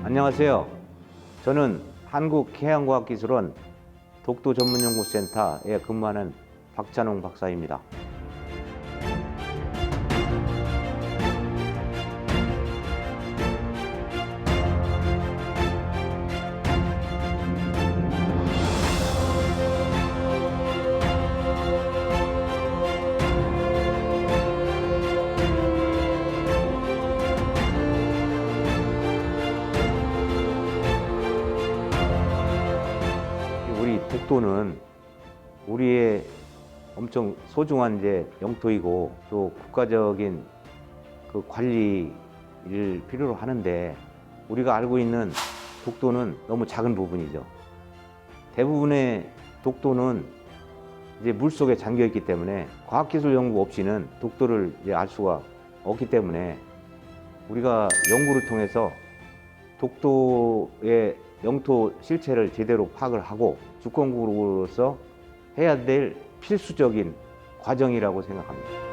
안녕하세요. 저는 한국해양과학기술원 독도전문연구센터에 근무하는 박찬홍 박사입니다. 우리 독도는 우리의 엄청 소중한 영토이고 또 국가적인 그 관리를 필요로 하는데, 우리가 알고 있는 독도는 너무 작은 부분이죠. 대부분의 독도는 물속에 잠겨 있기 때문에 과학기술 연구 없이는 독도를 알 수가 없기 때문에, 우리가 연구를 통해서 독도의 영토 실체를 제대로 파악을 하고 주권국으로서 해야 될 필수적인 과정이라고 생각합니다.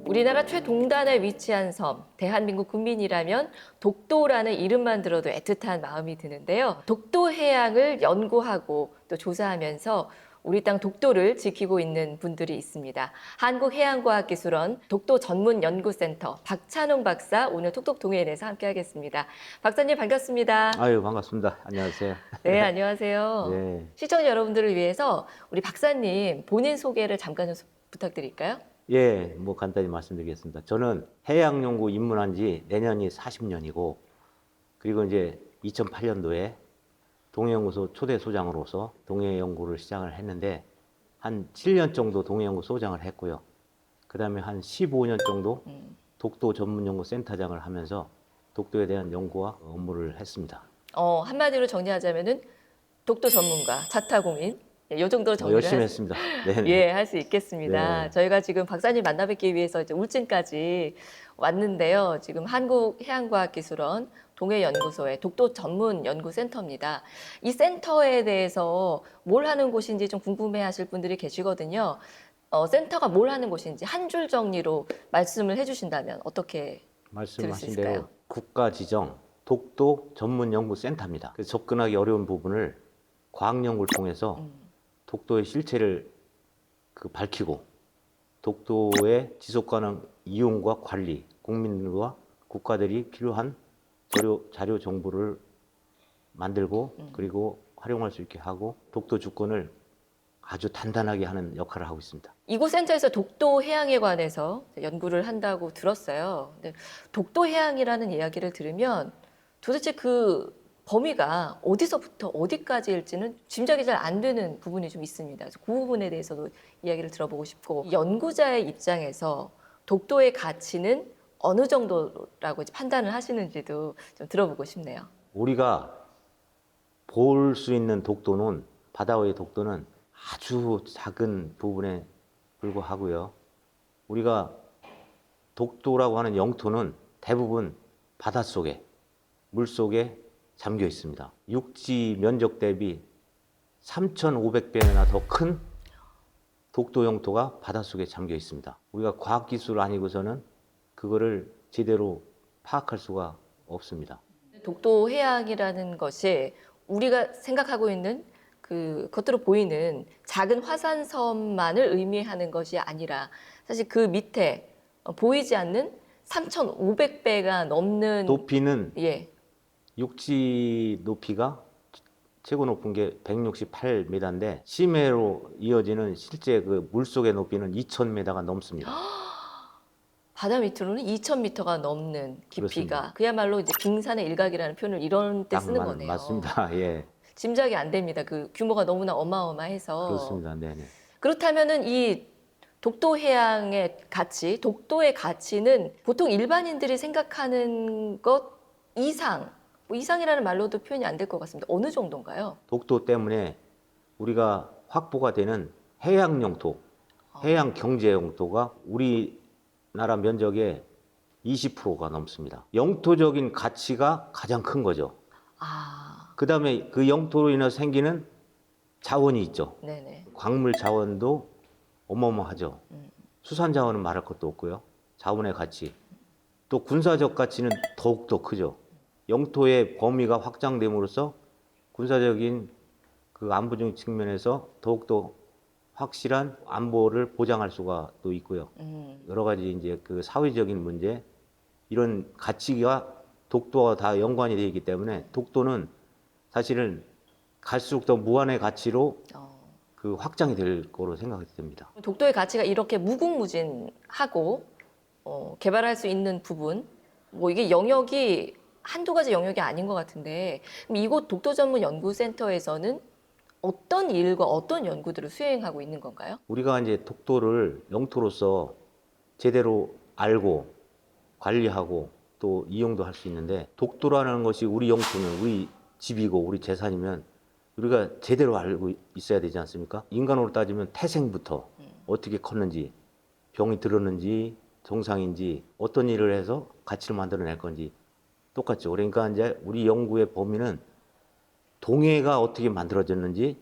우리나라 최동단에 위치한 섬, 대한민국 국민이라면 독도라는 이름만 들어도 애틋한 마음이 드는데요. 독도 해양을 연구하고 또 조사하면서 우리 땅 독도를 지키고 있는 분들이 있습니다. 한국해양과학기술원 독도전문연구센터 박찬홍 박사, 오늘 톡톡 동해인에서 함께하겠습니다. 박사님 반갑습니다. 아유, 반갑습니다. 안녕하세요. 네, 안녕하세요. 네. 시청자 여러분들을 위해서 우리 박사님 본인 소개를 잠깐 좀 부탁드릴까요? 예, 간단히 말씀드리겠습니다. 저는 해양연구 입문한 지 내년이 40년이고, 그리고 2008년도에 동해연구소 초대 소장으로서 동해연구를 시작을 했는데, 한 7년 정도 동해연구 소장을 했고요. 그 다음에 한 15년 정도 독도 전문연구센터장을 하면서 독도에 대한 연구와 업무를 했습니다. 한마디로 정리하자면은 독도 전문가, 자타공인, 이 정도로 정리를 열심히 했습니다. 네네. 예, 할 수 있겠습니다. 네. 저희가 지금 박사님 만나뵙기 위해서 이제 울진까지 왔는데요. 지금 한국해양과학기술원 동해연구소의 독도 전문연구센터입니다. 이 센터에 대해서 뭘 하는 곳인지 좀 궁금해하실 분들이 계시거든요. 센터가 뭘 하는 곳인지 한 줄 정리로 말씀을 해주신다면 어떻게 말씀하신 들을 수 대로 국가 지정 독도 전문연구센터입니다. 그래서 접근하기 어려운 부분을 과학연구를 통해서 독도의 실체를 밝히고, 독도의 지속가능 이용과 관리, 국민들과 국가들이 필요한 자료 정보를 만들고 그리고 활용할 수 있게 하고, 독도 주권을 아주 단단하게 하는 역할을 하고 있습니다. 이곳 센터에서 독도 해양에 관해서 연구를 한다고 들었어요. 근데 독도 해양이라는 이야기를 들으면 도대체 그 범위가 어디서부터 어디까지일지는 짐작이 잘 안 되는 부분이 좀 있습니다. 그래서 그 부분에 대해서도 이야기를 들어보고 싶고, 연구자의 입장에서 독도의 가치는 어느 정도라고 판단을 하시는지도 좀 들어보고 싶네요. 우리가 볼 수 있는 독도는, 바다의 독도는 아주 작은 부분에 불과하고요. 우리가 독도라고 하는 영토는 대부분 바닷속에, 물속에 잠겨 있습니다. 육지 면적 대비 3,500배나 더 큰 독도 영토가 바닷속에 잠겨 있습니다. 우리가 과학기술 아니고서는 그거를 제대로 파악할 수가 없습니다. 독도 해양이라는 것이 우리가 생각하고 있는 그 겉으로 보이는 작은 화산섬만을 의미하는 것이 아니라, 사실 그 밑에 보이지 않는 3,500배가 넘는 높이는, 예. 육지 높이가 최고 높은 게 168m인데 심해로 이어지는 실제 그 물속의 높이는 2,000m가 넘습니다. 바다 밑으로는 2,000m가 넘는 깊이가, 그렇습니다. 그야말로 이제 빙산의 일각이라는 표현을 이런 때 쓰는 거네요. 맞습니다. 예, 짐작이 안 됩니다. 그 규모가 너무나 어마어마해서. 그렇습니다. 네네. 그렇다면은 이 독도 해양의 가치, 독도의 가치는 보통 일반인들이 생각하는 것 이상, 이상이라는 말로도 표현이 안 될 것 같습니다. 어느 정도인가요? 독도 때문에 우리가 확보가 되는 해양 영토, 해양 경제 영토가 우리나라 면적의 20%가 넘습니다. 영토적인 가치가 가장 큰 거죠. 그다음에 그 영토로 인해서 생기는 자원이 있죠. 네네. 광물 자원도 어마어마하죠. 수산 자원은 말할 것도 없고요. 자원의 가치. 또 군사적 가치는 더욱더 크죠. 영토의 범위가 확장됨으로써 군사적인 그 안보적 측면에서 더욱더 확실한 안보를 보장할 수가 또 있고요. 여러 가지 이제 그 사회적인 문제, 이런 가치가 독도와 다 연관이 되어 있기 때문에 독도는 사실은 갈수록 더 무한의 가치로 그 확장이 될 거로 생각이 됩니다. 독도의 가치가 이렇게 무궁무진하고 개발할 수 있는 부분, 뭐 이게 영역이 한두 가지 영역이 아닌 것 같은데, 그럼 이곳 독도 전문 연구센터에서는 어떤 일과 어떤 연구들을 수행하고 있는 건가요? 우리가 이제 독도를 영토로서 제대로 알고 관리하고 또 이용도 할 수 있는데, 독도라는 것이 우리 영토는 우리 집이고 우리 재산이면 우리가 제대로 알고 있어야 되지 않습니까? 인간으로 따지면 태생부터 어떻게 컸는지, 병이 들었는지, 정상인지, 어떤 일을 해서 가치를 만들어낼 건지 똑같죠. 그러니까 이제 우리 연구의 범위는 동해가 어떻게 만들어졌는지,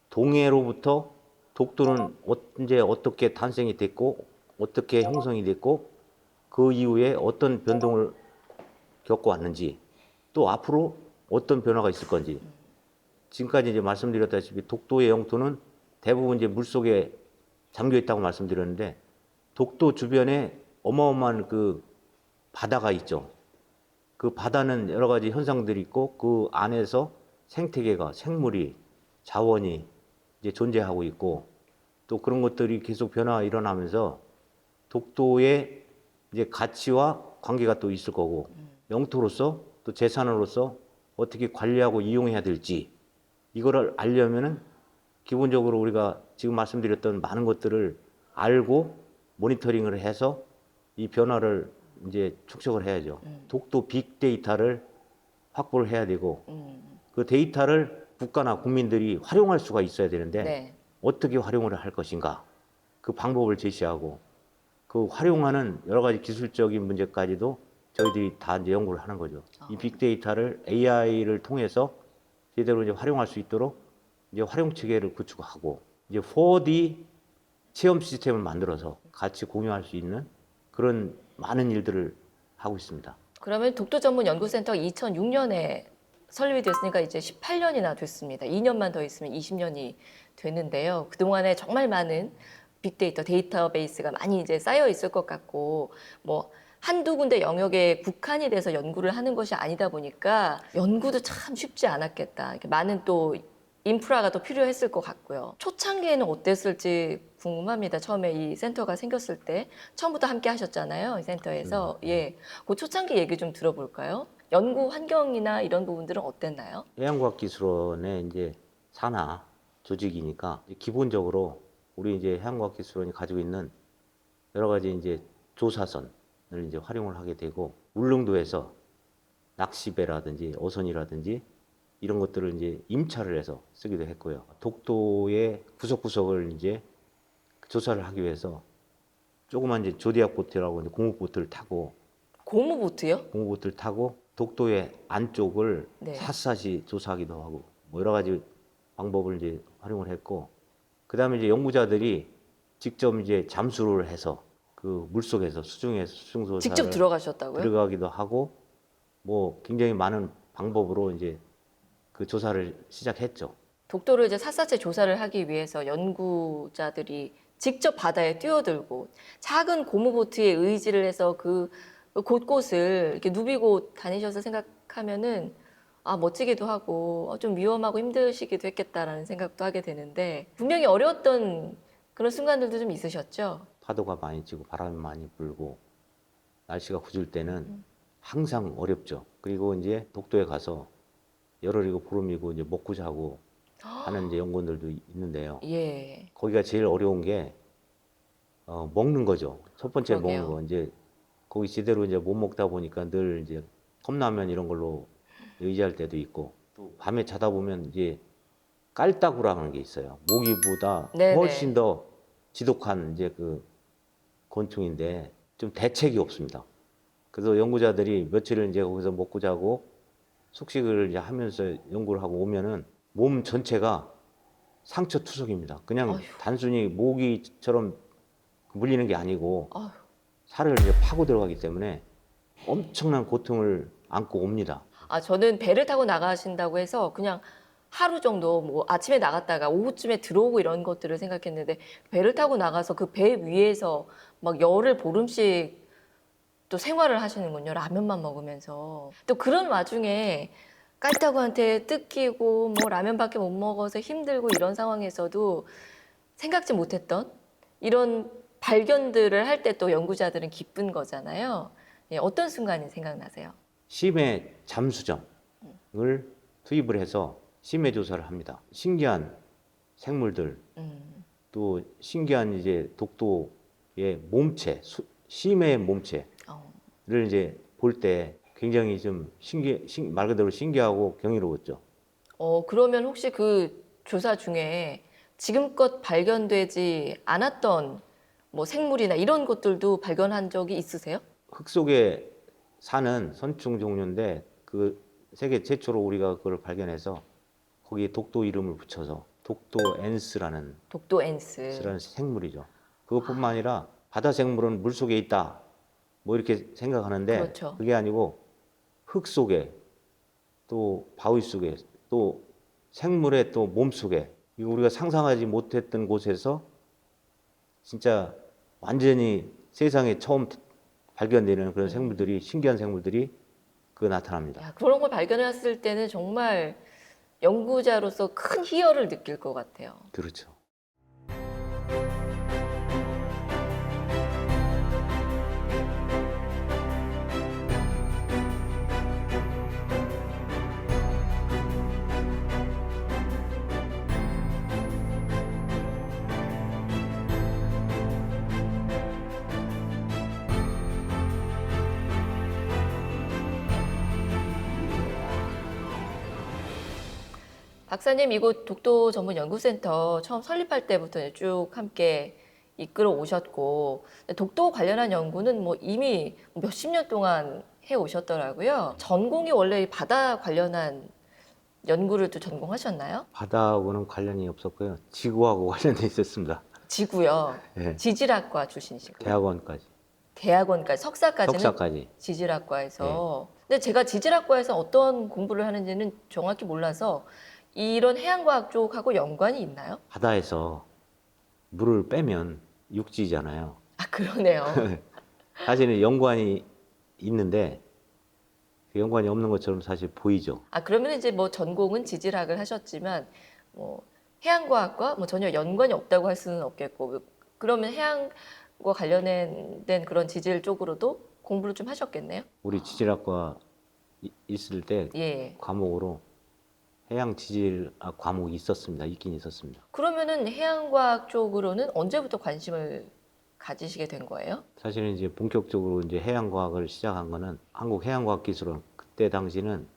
동해로부터 독도는 언제 어떻게 탄생이 됐고 어떻게 형성이 됐고 그 이후에 어떤 변동을 겪어왔는지, 또 앞으로 어떤 변화가 있을 건지. 지금까지 이제 말씀드렸다시피 독도의 영토는 대부분 이제 물속에 잠겨 있다고 말씀드렸는데, 독도 주변에 어마어마한 그 바다가 있죠. 그 바다는 여러 가지 현상들이 있고 그 안에서 생태계가, 생물이, 자원이 이제 존재하고 있고, 또 그런 것들이 계속 변화가 일어나면서 독도의 이제 가치와 관계가 또 있을 거고, 영토로서 또 재산으로서 어떻게 관리하고 이용해야 될지, 이거를 알려면은 기본적으로 우리가 지금 말씀드렸던 많은 것들을 알고 모니터링을 해서 이 변화를 이제 축적을 해야죠. 독도 빅데이터를 확보를 해야 되고, 그 데이터를 국가나 국민들이 활용할 수가 있어야 되는데, 네. 어떻게 활용을 할 것인가, 그 방법을 제시하고, 그 활용하는 여러 가지 기술적인 문제까지도 저희들이 다 이제 연구를 하는 거죠. 이 빅데이터를 AI를 통해서 제대로 이제 활용할 수 있도록 이제 활용 체계를 구축하고, 이제 4D 체험 시스템을 만들어서 같이 공유할 수 있는 그런 많은 일들을 하고 있습니다. 그러면 독도 전문 연구센터 2006년에 설립이 됐으니까 이제 18년이나 됐습니다. 2년만 더 있으면 20년이 되는데요. 그동안에 정말 많은 빅데이터, 데이터베이스가 많이 이제 쌓여 있을 것 같고, 뭐 한두 군데 영역에 국한이 돼서 연구를 하는 것이 아니다 보니까 연구도 참 쉽지 않았겠다. 이렇게 많은 또 인프라가 더 필요했을 것 같고요. 초창기에는 어땠을지 궁금합니다. 처음에 이 센터가 생겼을 때 처음부터 함께 하셨잖아요. 이 센터에서. 예, 그 초창기 얘기 좀 들어볼까요? 연구 환경이나 이런 부분들은 어땠나요? 해양과학기술원의 이제 산하 조직이니까 기본적으로 우리 이제 해양과학기술원이 가지고 있는 여러 가지 이제 조사선을 이제 활용을 하게 되고, 울릉도에서 낚시배라든지 어선이라든지 이런 것들을 이제 임차를 해서 쓰기도 했고요. 독도의 구석구석을 이제 조사를 하기 위해서 조그만 이제 조디악 보트라고 이제 고무보트를 타고, 고무보트요? 고무보트를 타고 독도의 안쪽을 네. 샅샅이 조사하기도 하고, 뭐 여러 가지 방법을 이제 활용을 했고, 그다음에 이제 연구자들이 직접 이제 잠수를 해서 그 물속에서 수중에서 수중조사를 직접 들어가셨다고요? 들어가기도 하고, 뭐 굉장히 많은 방법으로 이제 그 조사를 시작했죠. 독도를 이제 샅샅이 조사를 하기 위해서 연구자들이 직접 바다에 뛰어들고 작은 고무보트에 의지를 해서 그 곳곳을 이렇게 누비고 다니셔서 생각하면은 멋지기도 하고 좀 위험하고 힘드시기도 했겠다라는 생각도 하게 되는데, 분명히 어려웠던 그런 순간들도 좀 있으셨죠? 파도가 많이 치고 바람이 많이 불고 날씨가 궂을 때는 항상 어렵죠. 그리고 이제 독도에 가서 열흘이고 보름이고 이제 먹고 자고 하는 이제 연구원들도 있는데요. 예. 거기가 제일 어려운 게 먹는 거죠. 첫 번째 그러게요. 먹는 거. 이제 거기 제대로 이제 못 먹다 보니까 늘 이제 컵라면 이런 걸로 의지할 때도 있고, 또 밤에 자다 보면 이제 깔따구라는 게 있어요. 모기보다 네네. 훨씬 더 지독한 이제 그 곤충인데 좀 대책이 없습니다. 그래서 연구자들이 며칠을 이제 거기서 먹고 자고 숙식을 이제 하면서 연구를 하고 오면은 몸 전체가 상처 투석입니다. 그냥 어휴. 단순히 모기처럼 물리는 게 아니고 아휴. 살을 이제 파고 들어가기 때문에 엄청난 고통을 안고 옵니다. 아, 저는 배를 타고 나가신다고 해서 그냥 하루 정도 뭐 아침에 나갔다가 오후쯤에 들어오고 이런 것들을 생각했는데 배를 타고 나가서 그 배 위에서 막 열흘 보름씩 또 생활을 하시는군요. 라면만 먹으면서. 또 그런 와중에 깔따구한테 뜯기고 뭐 라면밖에 못 먹어서 힘들고 이런 상황에서도 생각지 못했던 이런 발견들을 할 때 또 연구자들은 기쁜 거잖아요. 예, 어떤 순간이 생각나세요? 심해 잠수정을 투입을 해서 심해 조사를 합니다. 신기한 생물들, 음, 또 신기한 이제 독도의 몸체, 심해의 몸체를 어, 이제 볼 때 굉장히 좀 말 그대로 신기하고 경이로웠죠. 그러면 혹시 그 조사 중에 지금껏 발견되지 않았던 뭐 생물이나 이런 것들도 발견한 적이 있으세요? 흙 속에 사는 선충 종류인데 그 세계 최초로 우리가 그걸 발견해서 거기에 독도 이름을 붙여서 독도 엔스라는 독도 엔스. 생물이죠. 그것뿐만 아니라 바다 생물은 물 속에 있다. 뭐 이렇게 생각하는데 그렇죠. 그게 아니고 흙 속에 또 바위 속에 또 생물의 또 몸 속에 이거 우리가 상상하지 못했던 곳에서 진짜 완전히 세상에 처음 발견되는 그런 생물들이 신기한 생물들이 나타납니다. 야, 그런 걸 발견했을 때는 정말 연구자로서 큰 희열을 느낄 것 같아요. 그렇죠. 박사님, 이곳 독도 전문 연구센터 처음 설립할 때부터 쭉 함께 이끌어 오셨고, 독도 관련한 연구는 뭐 이미 몇십 년 동안 해 오셨더라고요. 전공이 원래 이 바다 관련한 연구를 또 전공하셨나요? 바다하고는 관련이 없었고요. 지구하고 관련돼 있었습니다. 지구요. 예, 지질학과 출신이시고. 대학원까지, 대학원까지, 석사까지는 석사까지. 지질학과에서. 근데 제가 지질학과에서 어떤 공부를 하는지는 정확히 몰라서 이런 해양과학 쪽하고 연관이 있나요? 바다에서 물을 빼면 육지잖아요. 아, 그러네요. 사실은 연관이 있는데 그 연관이 없는 것처럼 사실 보이죠. 아, 그러면 이제 뭐 전공은 지질학을 하셨지만 뭐 해양과학과 뭐 전혀 연관이 없다고 할 수는 없겠고, 그러면 해양과 관련된 그런 지질 쪽으로도 공부를 좀 하셨겠네요? 우리 지질학과 있을 때 예. 과목으로 해양 지질학 과목이 있었습니다. 있긴 있었습니다. 그러면은 해양과학 쪽으로는 언제부터 관심을 가지시게 된 거예요? 사실은 이제 본격적으로 이제 해양과학을 시작한 거는 한국해양과학기술원, 그때 당시는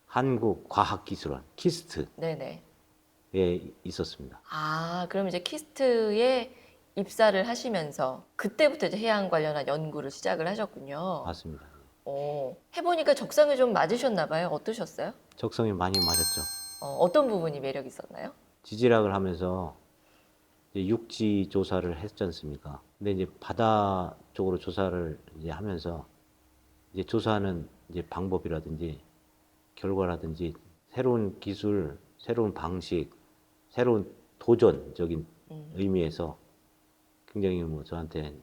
한국과학기술원 키스트에 네네. 있었습니다. 아, 그럼 이제 키스트에 입사를 하시면서 그때부터 이제 해양 관련한 연구를 시작을 하셨군요. 맞습니다. 해보니까 적성에 좀 맞으셨나 봐요. 어떠셨어요? 적성이 많이 맞았죠. 어떤 부분이 매력 있었나요? 지질학을 하면서 이제 육지 조사를 했지 않습니까? 근데 이제 바다 쪽으로 조사를 이제 하면서 이제 조사하는 이제 방법이라든지 결과라든지 새로운 기술, 새로운 방식, 새로운 도전적인 의미에서 굉장히 뭐 저한테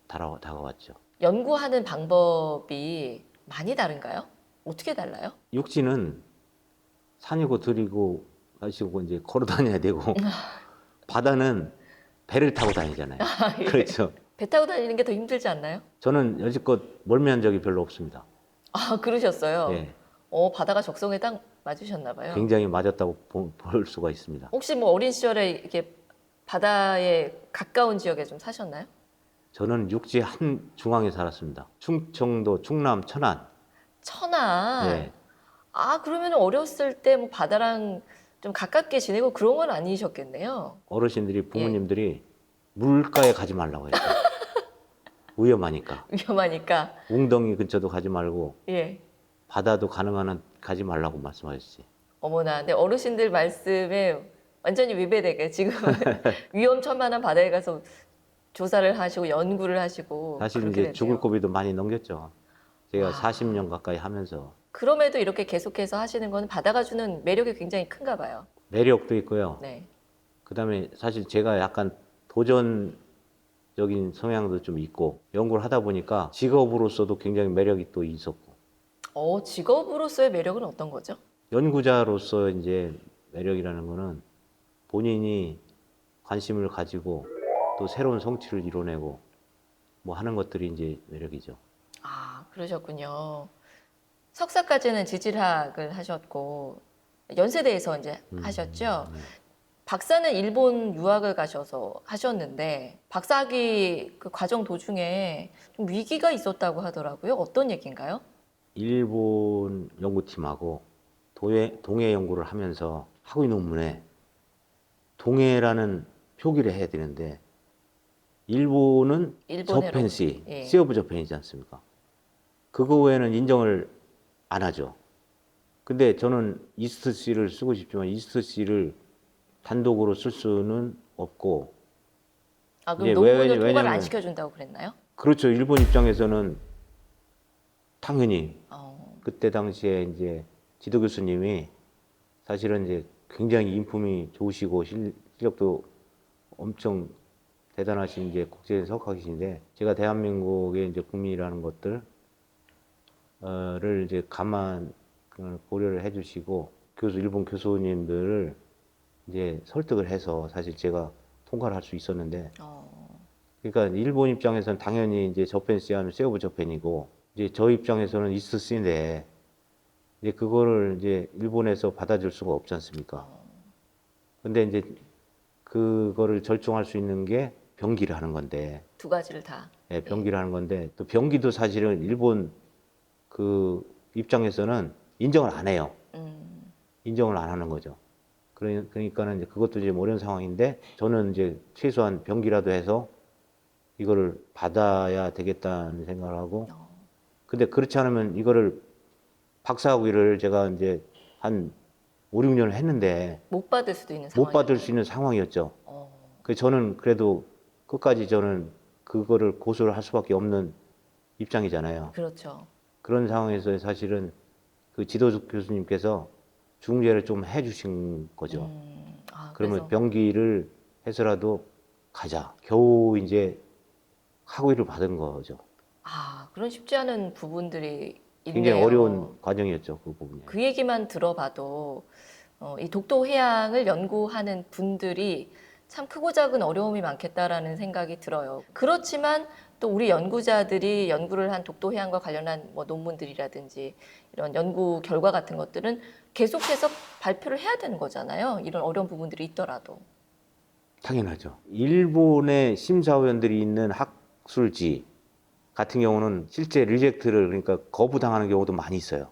다가왔죠. 연구하는 방법이 많이 다른가요? 어떻게 달라요? 육지는 산이고 들이고 가시고 이제 걸어 다녀야 되고 바다는 배를 타고 다니잖아요. 예. 그렇죠. 배 타고 다니는 게 더 힘들지 않나요? 저는 여지껏 멀미한 적이 별로 없습니다. 아, 그러셨어요? 예, 바다가 적성에 딱 맞으셨나 봐요. 굉장히 맞았다고 볼 수가 있습니다. 혹시 뭐 어린 시절에 이렇게 바다에 가까운 지역에 좀 사셨나요? 저는 육지 한 중앙에 살았습니다. 충청도, 충남, 천안. 천안. 예, 아, 그러면 어렸을 때 뭐 바다랑 좀 가깝게 지내고 그런 건 아니셨겠네요. 어르신들이 부모님들이 물가에 가지 말라고 했어요. 위험하니까. 위험하니까. 웅덩이 근처도 가지 말고 예. 바다도 가능한 한 가지 말라고 말씀하셨지. 어머나, 근데 어르신들 말씀에 완전히 위배되게 지금 위험천만한 바다에 가서 조사를 하시고 연구를 하시고 사실 그렇게 이제 죽을 됐네요. 고비도 많이 넘겼죠. 제가 와. 40년 가까이 하면서 그럼에도 이렇게 계속해서 하시는 건 바다가 주는 매력이 굉장히 큰가 봐요. 매력도 있고요. 네. 그다음에 사실 제가 약간 도전적인 성향도 좀 있고 연구를 하다 보니까 직업으로서도 굉장히 매력이 또 있었고 직업으로서의 매력은 어떤 거죠? 연구자로서 이제 매력이라는 거는 본인이 관심을 가지고 또 새로운 성취를 이뤄내고 뭐 하는 것들이 이제 매력이죠. 아, 그러셨군요. 석사까지는 지질학을 하셨고 연세대에서 이제 하셨죠. 네. 박사는 일본 유학을 가셔서 하셨는데 박사학위 그 과정 도중에 좀 위기가 있었다고 하더라고요. 어떤 얘기인가요? 일본 연구팀하고 동해 연구를 하면서 학위 논문에 동해라는 표기를 해야 되는데 일본은 일본해로. 저펜시, 예. 시 오브 저펜이지 않습니까? 그거 외에는 인정을 안 하죠. 근데 저는 이스트 C를 쓰고 싶지만 이스트 C를 단독으로 쓸 수는 없고 아, 그럼 이제 논문을 통과를 왜냐면 안 시켜준다고 그랬나요? 그렇죠. 일본 입장에서는 당연히 어, 그때 당시에 이제 지도 교수님이 사실은 이제 굉장히 인품이 좋으시고 실력도 엄청 대단하신 이제 국제 석학이신데 제가 대한민국의 이제 국민이라는 것들을 이제 가만 고려를 해주시고 일본 교수님들을 이제 설득을 해서 사실 제가 통과를 할 수 있었는데 그러니까 일본 입장에서는 당연히 이제 저펜 C하면 시 오브 저펜이고 이제 저 입장에서는 이스트 C인데 이제 그거를 이제 일본에서 받아줄 수가 없지 않습니까? 근데 이제 그거를 절충할 수 있는 게 병기를 하는 건데, 두 가지를 다. 예, 병기를 하는 건데 또 병기도 사실은 일본 그 입장에서는 인정을 안 해요. 인정을 안 하는 거죠. 그러니까는 이제 그것도 이제 어려운 상황인데 저는 이제 최소한 병기라도 해서 이거를 받아야 되겠다는 생각을 하고 근데 그렇지 않으면 이거를 박사학위를 제가 이제 한 5, 6년을 했는데 못 받을 수도 있는 못 받을 상황이었네요. 수 있는 상황이었죠. 어, 그래서 저는 그래도 끝까지 저는 그거를 고수를 할 수밖에 없는 입장이잖아요. 그렇죠. 그런 상황에서 사실은 그 지도 교수님께서 중재를 좀 해주신 거죠. 그러면 그래서 병기를 해서라도 가자. 겨우 이제 학위를 받은 거죠. 그런 쉽지 않은 부분들이 굉장히 있네요. 어려운 과정이었죠. 그 부분이. 그 얘기만 들어봐도 이 독도 해양을 연구하는 분들이 참 크고 작은 어려움이 많겠다라는 생각이 들어요. 그렇지만 또 우리 연구자들이 연구를 한 독도 해양과 관련한 뭐 논문들이라든지 이런 연구 결과 같은 것들은 계속해서 발표를 해야 되는 거잖아요. 이런 어려운 부분들이 있더라도. 당연하죠. 일본의 심사위원들이 있는 학술지 같은 경우는 실제 리젝트를 그러니까 거부당하는 경우도 많이 있어요.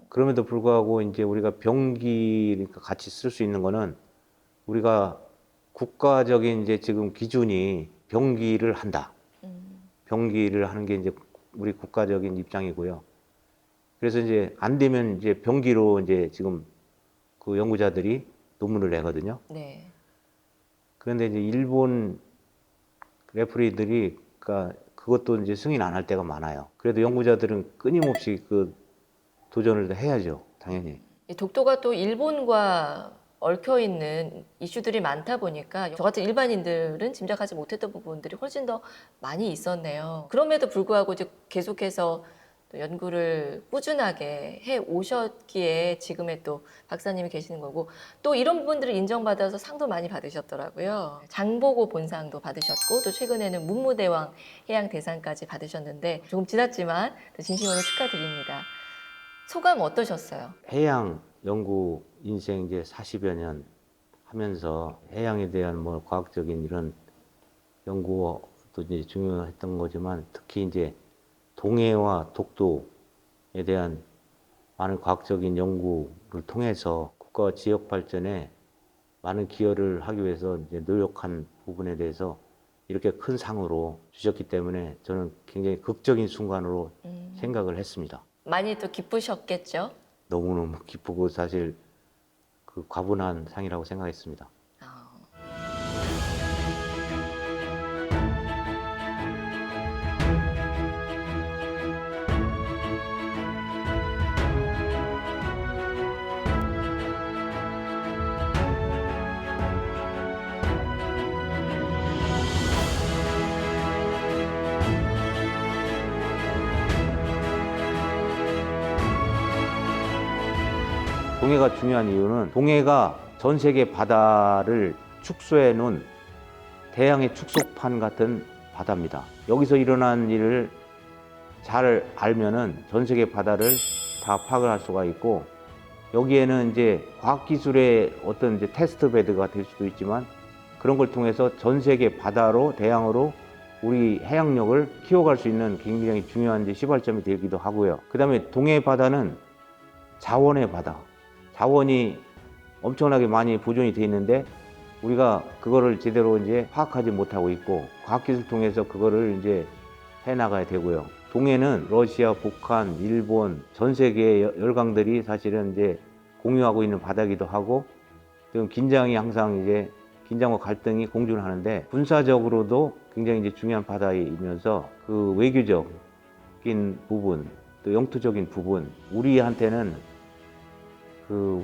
그럼에도 불구하고 이제 우리가 병기 그러니까 같이 쓸 수 있는 거는 우리가 국가적인 이제 지금 기준이 병기를 한다. 병기를 하는 게 이제 우리 국가적인 입장이고요. 그래서 이제 안 되면 이제 병기로 이제 지금 그 연구자들이 논문을 내거든요. 네. 그런데 이제 일본 레프리들이 그러니까 그것도 이제 승인 안 할 때가 많아요. 그래도 연구자들은 끊임없이 그 도전을 해야죠, 당연히. 이 독도가 또 일본과 얽혀 있는 이슈들이 많다 보니까 저 같은 일반인들은 짐작하지 못했던 부분들이 훨씬 더 많이 있었네요. 그럼에도 불구하고 이제 계속해서 또 연구를 꾸준하게 해 오셨기에 지금의 또 박사님이 계시는 거고 또 이런 부분들을 인정받아서 상도 많이 받으셨더라고요. 장보고 본상도 받으셨고 또 최근에는 문무대왕 해양대상까지 받으셨는데 조금 지났지만 진심으로 축하드립니다. 소감 어떠셨어요? 해양 연구 인생 이제 40여 년 하면서 해양에 대한 뭐 과학적인 이런 연구도 이제 중요했던 거지만 특히 이제 동해와 독도에 대한 많은 과학적인 연구를 통해서 국가와 지역 발전에 많은 기여를 하기 위해서 이제 노력한 부분에 대해서 이렇게 큰 상으로 주셨기 때문에 저는 굉장히 극적인 순간으로 생각을 했습니다. 많이 또 기쁘셨겠죠? 너무너무 기쁘고 사실 그 과분한 상이라고 생각했습니다. 아, 동해가 중요한 이유는 동해가 전 세계 바다를 축소해 놓은 대양의 축소판 같은 바다입니다. 여기서 일어난 일을 잘 알면은 전 세계 바다를 다 파악을 할 수가 있고, 여기에는 이제 과학기술의 어떤 이제 테스트 베드가 될 수도 있지만, 그런 걸 통해서 전 세계 바다로 대양으로 우리 해양력을 키워갈 수 있는 굉장히 중요한 이제 시발점이 되기도 하고요. 그 다음에 동해 바다는 자원의 바다. 자원이 엄청나게 많이 보존이 돼 있는데 우리가 그거를 제대로 이제 파악하지 못하고 있고, 과학기술 통해서 그거를 이제 해 나가야 되고요. 동해는 러시아, 북한, 일본 전 세계의 열강들이 사실은 이제 공유하고 있는 바다기도 하고, 지금 긴장이 항상 이제 긴장과 갈등이 공존하는데, 군사적으로도 굉장히 이제 중요한 바다이면서 그 외교적인 부분, 또 영토적인 부분, 우리한테는 그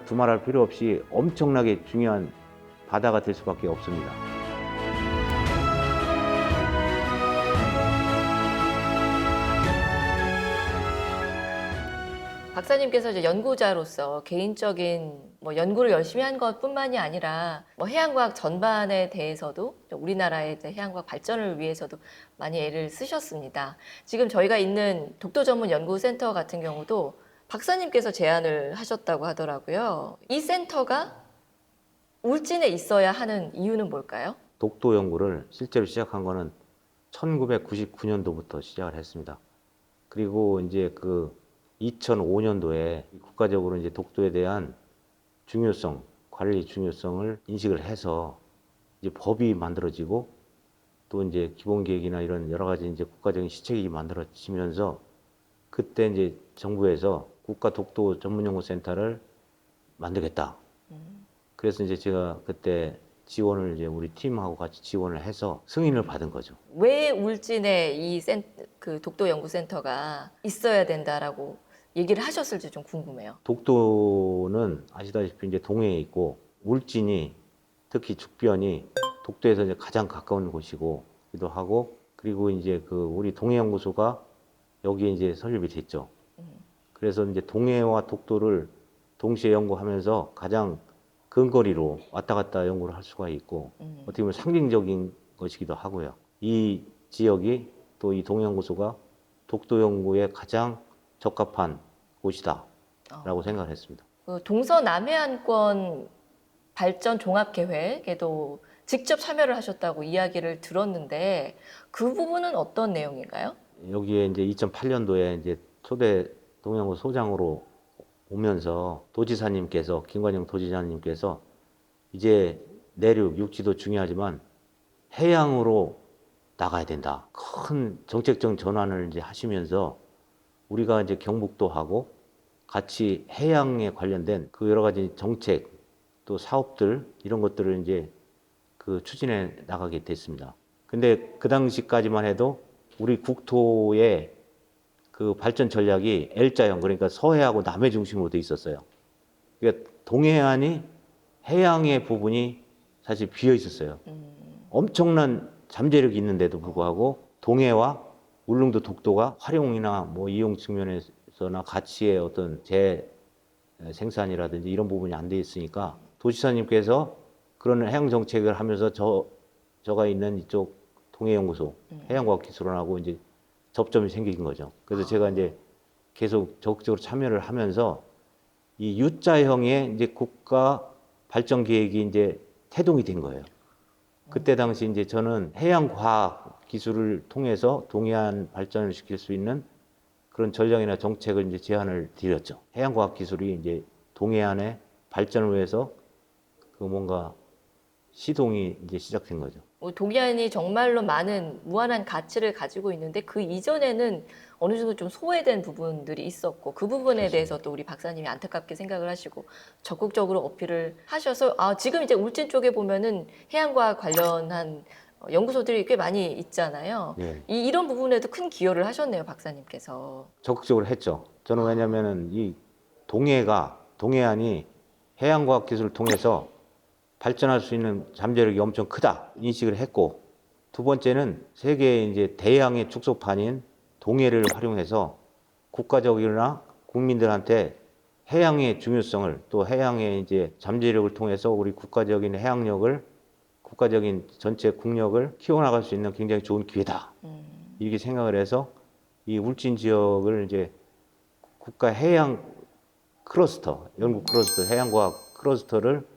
두말할 필요 없이 엄청나게 중요한 바다가 될 수밖에 없습니다. 박사님께서 이제 연구자로서 개인적인 뭐 연구를 열심히 한 것뿐만이 아니라 뭐 해양과학 전반에 대해서도 우리나라의 이제 해양과학 발전을 위해서도 많이 애를 쓰셨습니다. 지금 저희가 있는 독도 전문 연구센터 같은 경우도 박사님께서 제안을 하셨다고 하더라고요. 이 센터가 울진에 있어야 하는 이유는 뭘까요? 독도 연구를 실제로 시작한 거는 1999년도부터 시작을 했습니다. 그리고 이제 그 2005년도에 국가적으로 이제 독도에 대한 중요성, 관리 중요성을 인식을 해서 이제 법이 만들어지고, 또 이제 기본계획이나 이런 여러 가지 이제 국가적인 시책이 만들어지면서, 그때 이제 정부에서 국가 독도 전문연구센터를 만들겠다. 그래서 이제 제가 그때 지원을 이제 우리 팀하고 같이 지원을 해서 승인을 받은 거죠. 왜 울진에 그 독도 연구센터가 있어야 된다라고 얘기를 하셨을지 좀 궁금해요. 독도는 아시다시피 이제 동해에 있고, 울진이 특히 죽변이 독도에서 이제 가장 가까운 곳이기도 하고, 그리고 이제 그 우리 동해연구소가 여기에 이제 설립이 됐죠. 그래서 이제 동해와 독도를 동시에 연구하면서 가장 근거리로 왔다 갔다 연구를 할 수가 있고, 어떻게 보면 상징적인 것이기도 하고요. 이 지역이 또 이 동해연구소가 독도 연구에 가장 적합한 곳이다라고 생각을 했습니다. 그 동서남해안권 발전 종합계획에도 직접 참여를 하셨다고 이야기를 들었는데 그 부분은 어떤 내용인가요? 여기에 이제 2008년도에 이제 초대 동해연구소 소장으로 오면서 도지사님께서, 김관영 도지사님께서 이제 내륙 육지도 중요하지만 해양으로 나가야 된다. 큰 정책적 전환을 이제 하시면서 우리가 이제 경북도 하고 같이 해양에 관련된 그 여러 가지 정책, 또 사업들, 이런 것들을 이제 그 추진해 나가게 됐습니다. 근데 그 당시까지만 해도 우리 국토의 그 발전 전략이 L자형, 그러니까 서해하고 남해 중심으로 돼 있었어요. 그러니까 동해안이 해양의 부분이 사실 비어 있었어요. 엄청난 잠재력이 있는데도 불구하고 동해와 울릉도, 독도가 활용이나 뭐 이용 측면에서나 가치의 어떤 재생산이라든지 이런 부분이 안 돼 있으니까 도지사님께서 그런 해양 정책을 하면서 저가 있는 이쪽 동해연구소 해양과학기술원하고 이제 접점이 생긴 거죠. 그래서 제가 이제 계속 적극적으로 참여를 하면서 이 U자형의 이제 국가 발전 계획이 이제 태동이 된 거예요. 그때 당시 이제 저는 해양과학 기술을 통해서 동해안 발전을 시킬 수 있는 그런 전략이나 정책을 이제 제안을 드렸죠. 해양과학 기술이 이제 동해안의 발전을 위해서 그 뭔가 시동이 이제 시작된 거죠. 동해안이 정말로 많은 무한한 가치를 가지고 있는데 그 이전에는 어느 정도 좀 소외된 부분들이 있었고 그 부분에 그렇습니다. 대해서 또 우리 박사님이 안타깝게 생각을 하시고 적극적으로 어필을 하셔서 지금 이제 울진 쪽에 보면은 해양과학 관련한 연구소들이 꽤 많이 있잖아요. 예, 이런 부분에도 큰 기여를 하셨네요, 박사님께서. 적극적으로 했죠. 저는 왜냐면은 이 동해안이 해양과학 기술을 통해서 발전할 수 있는 잠재력이 엄청 크다 인식을 했고, 두 번째는 세계의 이제 대양의 축소판인 동해를 활용해서 국가적이나 국민들한테 해양의 중요성을, 또 해양의 이제 잠재력을 통해서 우리 국가적인 해양력을, 국가적인 전체 국력을 키워나갈 수 있는 굉장히 좋은 기회다, 이렇게 생각을 해서 이 울진 지역을 이제 국가 해양 클러스터, 연구 클러스터, 해양과학 클러스터를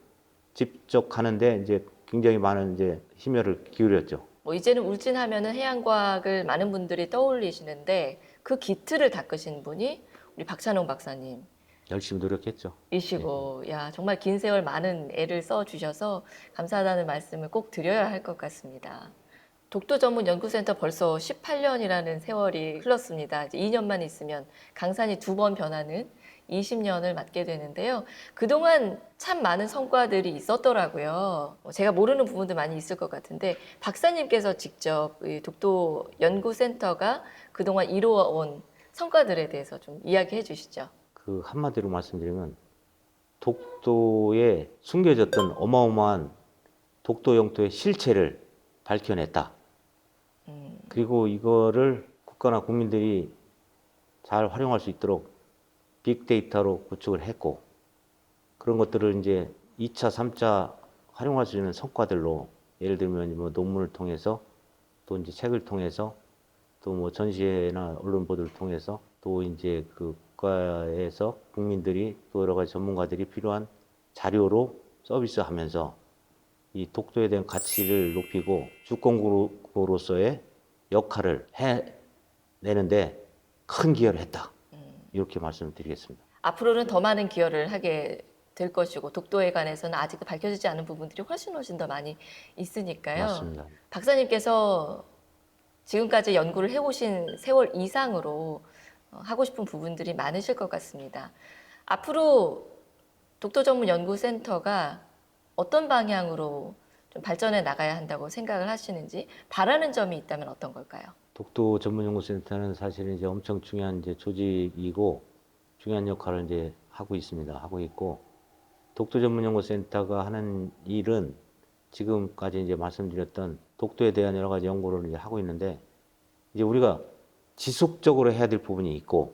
직접 하는데 이제 굉장히 많은 이제 심혈을 기울였죠. 뭐 이제는 울진 하면은 해양과학을 많은 분들이 떠올리시는데 그 기틀을 닦으신 분이 우리 박찬홍 박사님. 열심히 노력했죠. 이시고 야 정말 긴 세월 많은 애를 써 주셔서 감사하다는 말씀을 꼭 드려야 할 것 같습니다. 독도 전문 연구센터 벌써 18년이라는 세월이 흘렀습니다. 이제 2년만 있으면 강산이 2번 변하는 20년을 맞게 되는데요. 그동안 참 많은 성과들이 있었더라고요. 제가 모르는 부분도 많이 있을 것 같은데 박사님께서 직접 이 독도 연구센터가 그동안 이루어온 성과들에 대해서 좀 이야기해 주시죠. 그 한마디로 말씀드리면 독도에 숨겨졌던 어마어마한 독도 영토의 실체를 밝혀냈다. 그리고 이거를 국가나 국민들이 잘 활용할 수 있도록 빅데이터로 구축을 했고, 그런 것들을 이제 2차, 3차 활용할 수 있는 성과들로, 예를 들면 뭐 논문을 통해서, 또 이제 책을 통해서, 또 뭐 전시회나 언론 보도를 통해서, 또 이제 그 국가에서 국민들이 또 여러 가지 전문가들이 필요한 자료로 서비스하면서 이 독도에 대한 가치를 높이고 주권국으로서의 역할을 해내는데 큰 기여를 했다. 이렇게 말씀을 드리겠습니다. 앞으로는 더 많은 기여를 하게 될 것이고 독도에 관해서는 아직 밝혀지지 않은 부분들이 훨씬 더 많이 있으니까요. 맞습니다. 박사님께서 지금까지 연구를 해오신 세월 이상으로 하고 싶은 부분들이 많으실 것 같습니다. 앞으로 독도 전문 연구센터가 어떤 방향으로 좀 발전해 나가야 한다고 생각을 하시는지 바라는 점이 있다면 어떤 걸까요? 독도 전문연구센터는 사실은 이제 엄청 중요한 이제 조직이고 중요한 역할을 이제 하고 있습니다. 하고 있고, 독도 전문연구센터가 하는 일은 지금까지 이제 말씀드렸던 독도에 대한 여러 가지 연구를 이제 하고 있는데, 이제 우리가 지속적으로 해야 될 부분이 있고,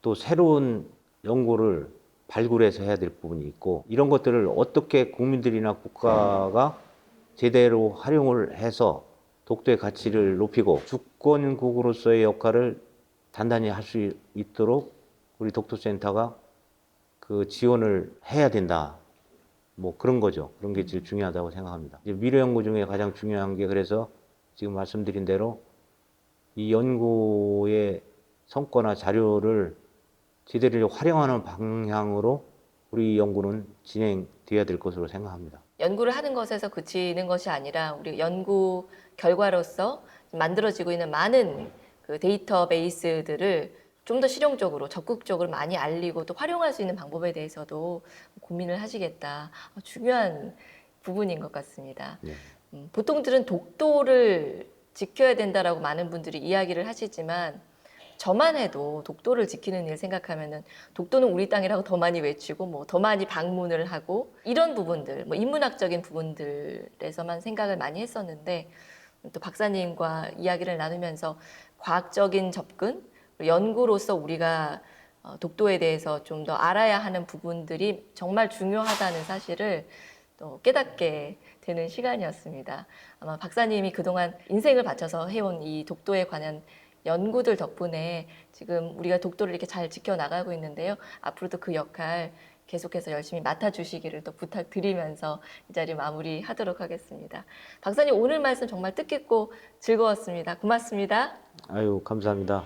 또 새로운 연구를 발굴해서 해야 될 부분이 있고, 이런 것들을 어떻게 국민들이나 국가가 제대로 활용을 해서 독도의 가치를 높이고 주권국으로서의 역할을 단단히 할 수 있도록 우리 독도센터가 그 지원을 해야 된다. 뭐 그런 거죠. 그런 게 제일 중요하다고 생각합니다. 이제 미래 연구 중에 가장 중요한 게, 그래서 지금 말씀드린 대로 이 연구의 성과나 자료를 제대로 활용하는 방향으로 우리 연구는 진행돼야 될 것으로 생각합니다. 연구를 하는 것에서 그치는 것이 아니라 우리 연구 결과로서 만들어지고 있는 많은 그 데이터베이스들을 좀 더 실용적으로 적극적으로 많이 알리고 또 활용할 수 있는 방법에 대해서도 고민을 하시겠다. 중요한 부분인 것 같습니다. 네. 보통들은 독도를 지켜야 된다라고 많은 분들이 이야기를 하시지만 저만 해도 독도를 지키는 일 생각하면은 독도는 우리 땅이라고 더 많이 외치고 뭐 더 많이 방문을 하고 이런 부분들, 뭐 인문학적인 부분들에서만 생각을 많이 했었는데 또 박사님과 이야기를 나누면서 과학적인 접근, 연구로서 우리가 독도에 대해서 좀 더 알아야 하는 부분들이 정말 중요하다는 사실을 또 깨닫게 되는 시간이었습니다. 아마 박사님이 그동안 인생을 바쳐서 해온 이 독도에 관한 연구들 덕분에 지금 우리가 독도를 이렇게 잘 지켜나가고 있는데요. 앞으로도 그 역할 계속해서 열심히 맡아주시기를 또 부탁드리면서 이 자리 마무리하도록 하겠습니다. 박사님 오늘 말씀 정말 뜻깊고 즐거웠습니다. 고맙습니다. 아유, 감사합니다.